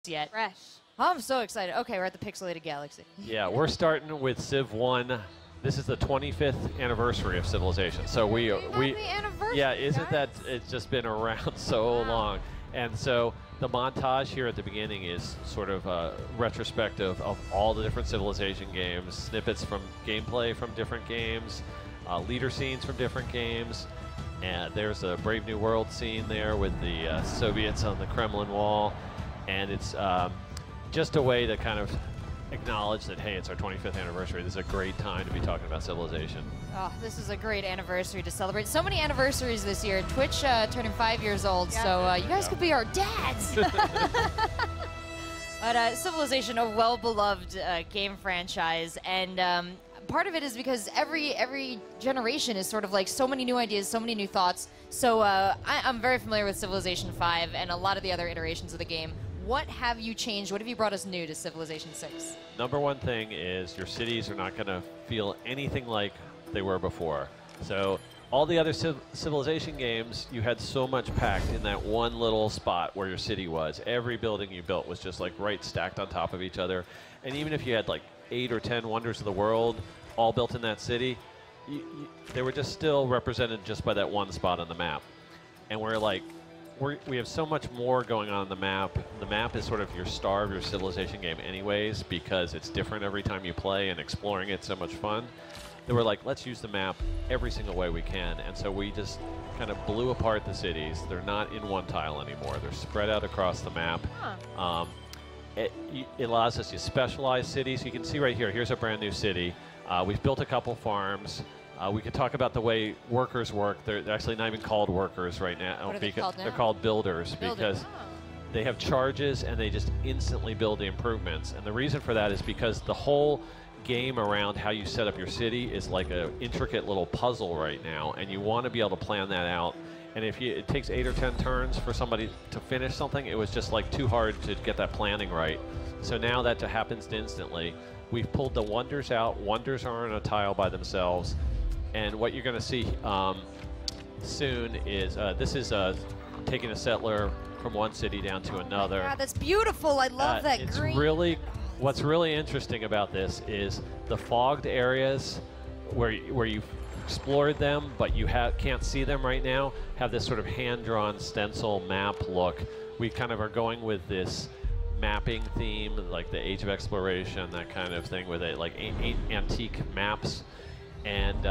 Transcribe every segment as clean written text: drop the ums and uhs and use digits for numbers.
yet. Fresh. Oh, I'm so excited. Okay, we're at the Pixelated Galaxy. Yeah, we're starting with Civ 1. This is the 25th anniversary of Civilization. So we anniversary, yeah, isn't guys. that it's just been around so long. And so the montage here at the beginning is sort of a retrospective of all the different Civilization games, snippets from gameplay from different games, leader scenes from different games. And there's a Brave New World scene there with the Soviets on the Kremlin wall. And it's just a way to kind of acknowledge that, hey, it's our 25th anniversary. This is a great time to be talking about Civilization. Oh, this is a great anniversary to celebrate. So many anniversaries this year. Twitch turning 5 years old, so you guys could be our dads. But Civilization, a well-beloved game franchise, and part of it is because every generation is sort of like so many new ideas, so many new thoughts. So I'm very familiar with Civilization 5 and a lot of the other iterations of the game. What have you changed? What have you brought us new to Civilization 6? Number one thing is your cities are not going to feel anything like they were before. So all the other Civilization games, you had so much packed in that one little spot where your city was. Every building you built was just like right stacked on top of each other. And even if you had like 8 or 10 wonders of the world all built in that city, they were just still represented just by that one spot on the map. And we're like, we have so much more going on the map. The map is sort of your star of your Civilization game anyways, because it's different every time you play and exploring it's so much fun. That we're like, let's use the map every single way we can. And so we just kind of blew apart the cities. They're not in one tile anymore. They're spread out across the map. Huh. It allows us to specialize cities. You can see right here, here's a brand new city. We've built a couple farms. We could talk about the way workers work. They're actually not even called workers right now. What are they called now? They're called builders, because Oh. they have charges and they just instantly build the improvements. And the reason for that is because the whole game around how you set up your city is like an intricate little puzzle right now, and you want to be able to plan that out. And if it takes 8 or 10 turns for somebody to finish something, it was just like too hard to get that planning right. So now that happens instantly. We've pulled the wonders out. Wonders are on a tile by themselves. And what you're going to see soon is this is taking a settler from one city down to another. God, that's beautiful. I love that it's green. What's really interesting about this is the fogged areas where you've explored them, but you can't see them right now, have this sort of hand-drawn stencil map look. We kind of are going with this mapping theme, like the Age of Exploration, that kind of thing, with it, like antique maps. And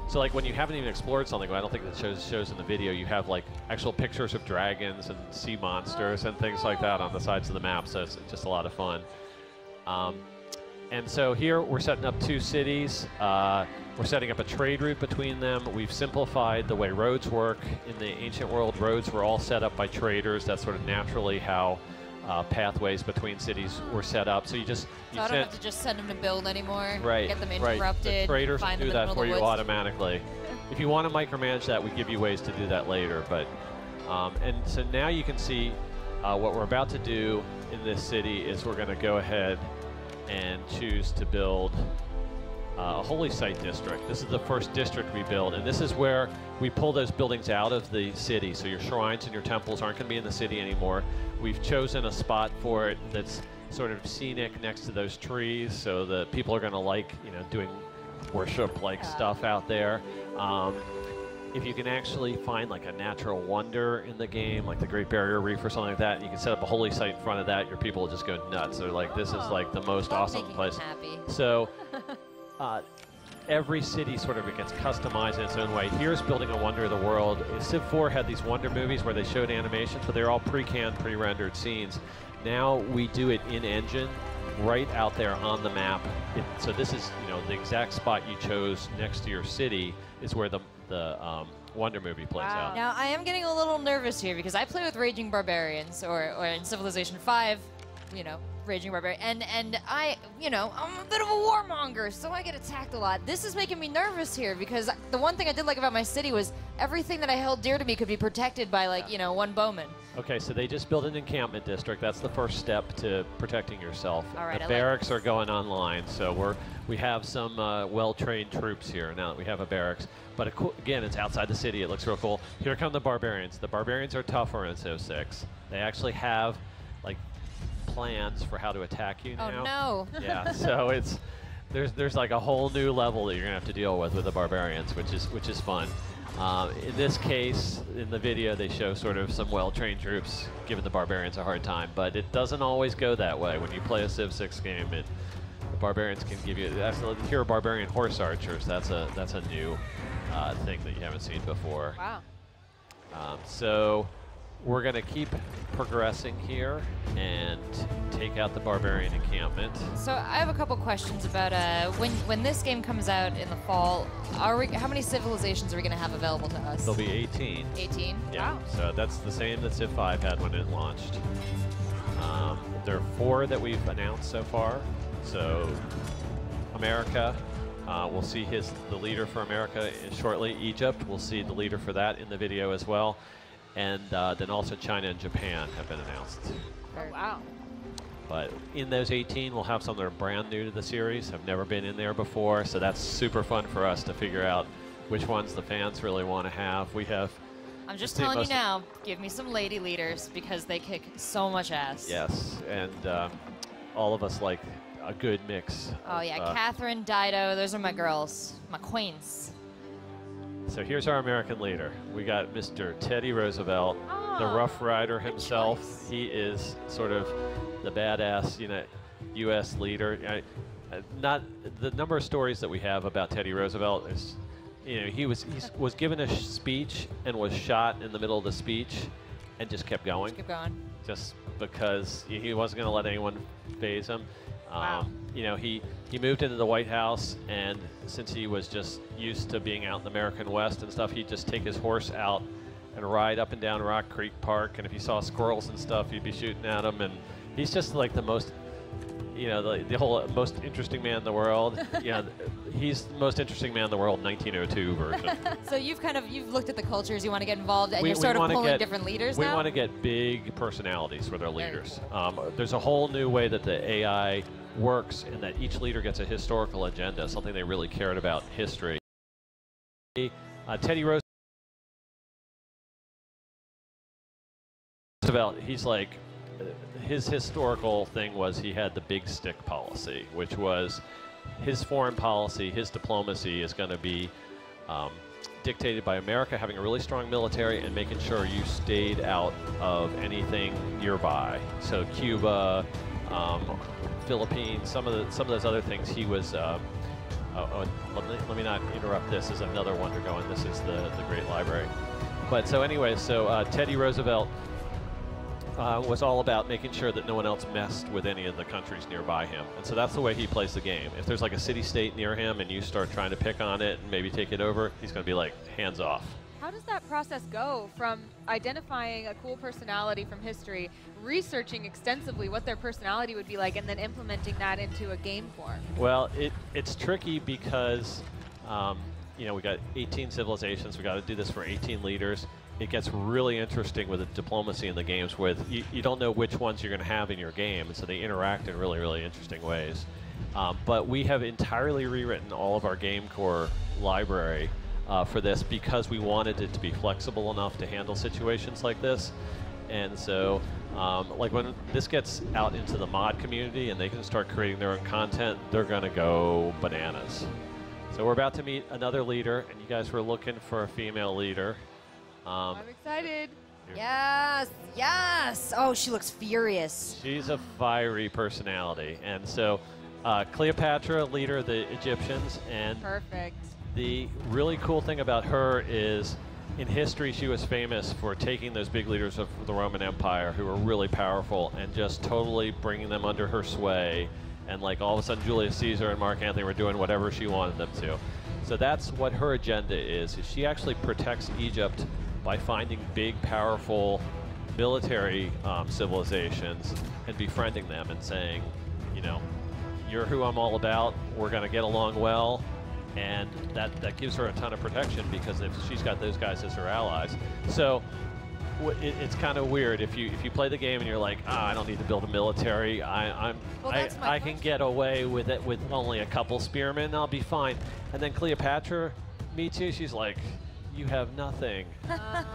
so like when you haven't even explored something, I don't think that shows in the video, you have like actual pictures of dragons and sea monsters and things like that on the sides of the map, so it's just a lot of fun. And so here we're setting up 2 cities. We're setting up a trade route between them. We've simplified the way roads work. In the ancient world, roads were all set up by traders. That's sort of naturally how pathways between cities were set up. So you just So I don't have to just send them to build anymore. right, Get them right. interrupted. The traders will find do them in that the for middle you of the woods. automatically. If you want to micromanage that, we give you ways to do that later. But and so now you can see what we're about to do in this city is we're going to go ahead and choose to build a holy site district. This is the first district we build, and this is where we pull those buildings out of the city. So your shrines and your temples aren't going to be in the city anymore. We've chosen a spot for it that's sort of scenic next to those trees, so that people are going to like, doing worship-like stuff out there. If you can actually find like a natural wonder in the game, like the Great Barrier Reef or something like that, and you can set up a holy site in front of that, your people will just go nuts. They're like, this is like the most awesome Making place. them happy. So every city sort of gets customized in its own way. Here's building a wonder of the world. Civ 4 had these wonder movies where they showed animations, but they're all pre-canned, pre-rendered scenes. Now we do it in engine, right out there on the map. So this is, the exact spot you chose next to your city is where the Wonder movie plays Wow. out. Now, I am getting a little nervous here because I play with Raging Barbarians, or in Civilization 5, Raging Barbarian, and I, I'm a bit of a warmonger, so I get attacked a lot. This is making me nervous here because the one thing I did like about my city was everything that I held dear to me could be protected by, like, one bowman. Okay, so they just built an encampment district. That's the first step to protecting yourself. All right, the I like barracks are going online, so we have some well-trained troops here now that we have a barracks. But again, it's outside the city. It looks real cool. Here come the barbarians. The barbarians are tougher in Civ 6. They actually have like plans for how to attack you now. Oh no. Yeah, so there's like a whole new level that you're gonna have to deal with the barbarians, which is fun. In this case, in the video, they show sort of some well-trained troops giving the barbarians a hard time, but it doesn't always go that way. When you play a Civ 6 game, the barbarians can give you. Here are barbarian horse archers. That's a new thing that you haven't seen before. Wow. So we're going to keep progressing here and take out the barbarian encampment. So I have a couple questions about when this game comes out in the fall. How many civilizations are we going to have available to us? There'll be 18. 18. Yeah. Wow. So that's the same that Civ 5 had when it launched. There are 4 that we've announced so far. So America. We'll see the leader for America shortly. Egypt, we'll see the leader for that in the video as well. And then also China and Japan have been announced. Oh, wow. But in those 18, we'll have some that are brand new to the series, have never been in there before, so that's super fun for us to figure out which ones the fans really want to have. We have... I'm just telling you now, give me some lady leaders because they kick so much ass. Yes, and all of us like a good mix. Oh yeah, Catherine, Dido, those are my girls, my queens. So here's our American leader. We got Mr. Teddy Roosevelt, the Rough Rider himself. He is sort of the badass, U.S. leader. Not the number of stories that we have about Teddy Roosevelt is, he was given a speech and was shot in the middle of the speech, and just kept going. Just keep going. Just because he wasn't going to let anyone phase him. Wow. He moved into the White House, and since he was just used to being out in the American West and stuff, he'd just take his horse out and ride up and down Rock Creek Park, and if he saw squirrels and stuff, he'd be shooting at them, and he's just like the most, the whole most interesting man in the world. Yeah, he's the most interesting man in the world, 1902 version. So you've looked at the cultures you want to get involved, and you're sort of pulling different leaders now? We want to get big personalities for their leaders. There's a whole new way that the AI works, and that each leader gets a historical agenda, something they really cared about in history. Teddy Roosevelt, he's like, his historical thing was he had the big stick policy, which was his foreign policy, his diplomacy is going to be dictated by America having a really strong military and making sure you stayed out of anything nearby. So Cuba, Philippines, some of those other things. He was. Let me not interrupt. This is another wonder going. This is the Great Library. But so anyway, Teddy Roosevelt was all about making sure that no one else messed with any of the countries nearby him. And so that's the way he plays the game. If there's like a city-state near him and you start trying to pick on it and maybe take it over, he's going to be like, hands off. How does that process go from identifying a cool personality from history, researching extensively what their personality would be like, and then implementing that into a game form? Well, it's tricky because, we got 18 civilizations. We got to do this for 18 leaders. It gets really interesting with the diplomacy in the games with you don't know which ones you're going to have in your game, and so they interact in really, really interesting ways. But we have entirely rewritten all of our game core library for this because we wanted it to be flexible enough to handle situations like this. And so, like when this gets out into the mod community and they can start creating their own content, they're going to go bananas. So we're about to meet another leader, and you guys were looking for a female leader. I'm excited. Yes, yes. Oh, she looks furious. She's a fiery personality. And so Cleopatra, leader of the Egyptians. And perfect. The really cool thing about her is in history she was famous for taking those big leaders of the Roman Empire who were really powerful and just totally bringing them under her sway. And like all of a sudden Julius Caesar and Mark Antony were doing whatever she wanted them to. So that's what her agenda is she actually protects Egypt by finding big, powerful military civilizations and befriending them and saying, you're who I'm all about, we're going to get along well, and that gives her a ton of protection because if she's got those guys as her allies. So it's kind of weird if you play the game and you're like, I don't need to build a military, I can get away with it with only a couple spearmen, I'll be fine. And then Cleopatra meets you, she's like, you have nothing.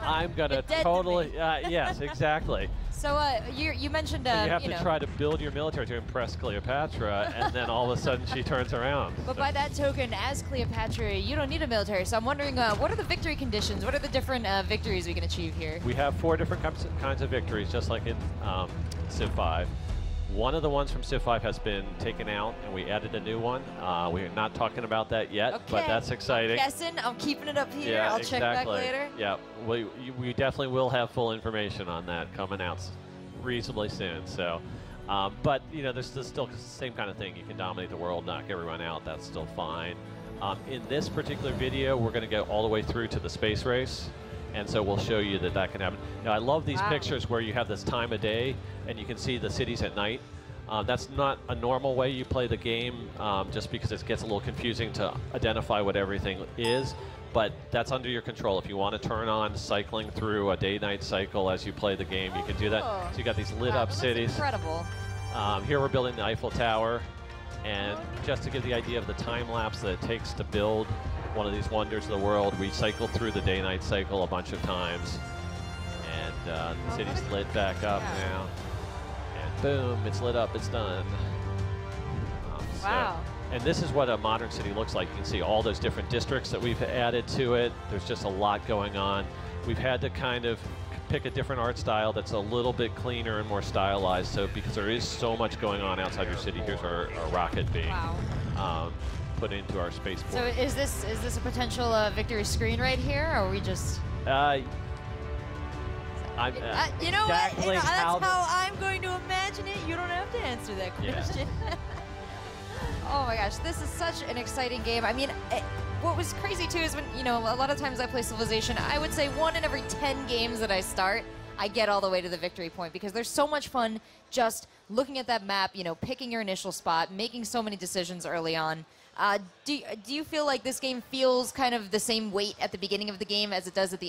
I'm going to You're dead to totally, me. yes, exactly. So you mentioned, And you have to know, try to build your military to impress Cleopatra, and then all of a sudden she turns around. But So- by that token, as Cleopatra, you don't need a military. So I'm wondering, what are the victory conditions? What are the different victories we can achieve here? We have 4 different kinds of victories, just like in Civ 5. One of the ones from Civ 5 has been taken out, and we added a new one. We're not talking about that yet, Okay. but that's exciting. I'm guessing. I'm keeping it up here. Yeah, I'll exactly. check back later. Yeah, we definitely will have full information on that coming out reasonably soon. So, but you know, there's still the same kind of thing. You can dominate the world, knock everyone out. That's still fine. In this particular video, we're going to go all the way through to the space race. And so we'll show you that that can happen. Now, I love these Wow. pictures where you have this time of day and you can see the cities at night. That's not a normal way you play the game, just because it gets a little confusing to identify what everything is. But that's under your control. If you want to turn on cycling through a day-night cycle as you play the game, you can do that. Oh. So you got these lit Wow, up that looks cities. incredible. Here we're building the Eiffel Tower. And just to give the idea of the time lapse that it takes to build one of these wonders of the world, we cycled through the day-night cycle a bunch of times. And the city's lit back up now. And boom, it's lit up, it's done. Wow. And this is what a modern city looks like. You can see all those different districts that we've added to it. There's just a lot going on. We've had to kind of pick a different art style that's a little bit cleaner and more stylized. So because there is so much going on outside your city, here's our rocket being put into our spaceport. So is this a potential victory screen right here, or are we just? I'm, You know what? exactly That's how how I'm going to imagine it. You don't have to answer that Yeah. question. Oh my gosh, this is such an exciting game. I mean, what was crazy too is when, you know, a lot of times I play Civilization, I would say 1 in every 10 games that I start, I get all the way to the victory point because there's so much fun just looking at that map, you know, picking your initial spot, making so many decisions early on. Do you feel like this game feels kind of the same weight at the beginning of the game as it does at the